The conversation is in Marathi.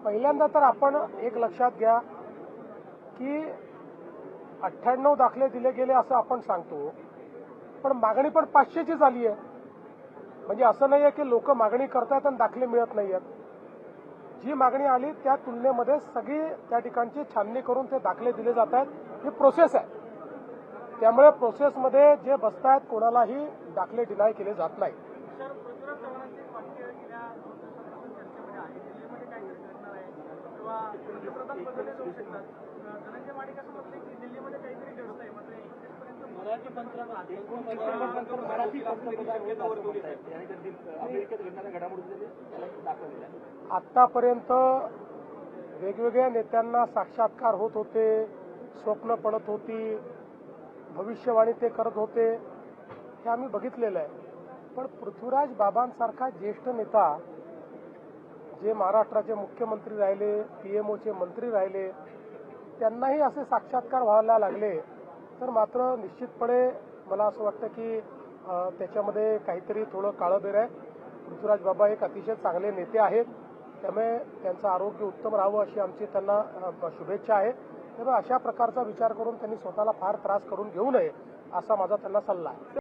पहिल्यांदा तर आपण एक लक्षात घ्या की 98 दाखले दिले गेले असं आपण सांगतो, पण मागणी पण 500ची झाली आहे. म्हणजे असं नाहीये की लोक मागणी करतात आणि दाखले मिळत नाहीयेत. जी मागणी आली त्या तुलनेमध्ये सगळी त्या ठिकाणची छाननी करून ते दाखले दिले जात आहेत. ही प्रोसेस आहे. त्यामुळे प्रोसेसमध्ये जे बसतायत कोणालाही दाखले डिनाय केले जात नाही. आतापर्यंत वेगवेगळ्या नेत्यांना साक्षात्कार होत होते, स्वप्न पडत होती, भविष्यवाणी ते करत होते, हे आम्ही बघितलेलं आहे. पण पृथ्वीराज बाबांसारखा ज्येष्ठ नेता जे महाराष्ट्राचे मुख्यमंत्री राहिले, पीएमओचे मंत्री राहिले, त्यांनाही असे साक्षात्कार व्हायला लागले तर मात्र निश्चितपणे मला असं वाटतं की त्याच्यामध्ये काहीतरी थोडं काळबेर आहे. पृथ्वीराज बाबा एक अतिशय चांगले नेते आहेत, त्यामुळे त्यांचं आरोग्य उत्तम राहावं अशी आमची त्यांना शुभेच्छा आहे. त्यामुळे अशा प्रकारचा विचार करून त्यांनी स्वतःला फार त्रास करून घेऊ नये असा माझा त्यांना सल्ला आहे.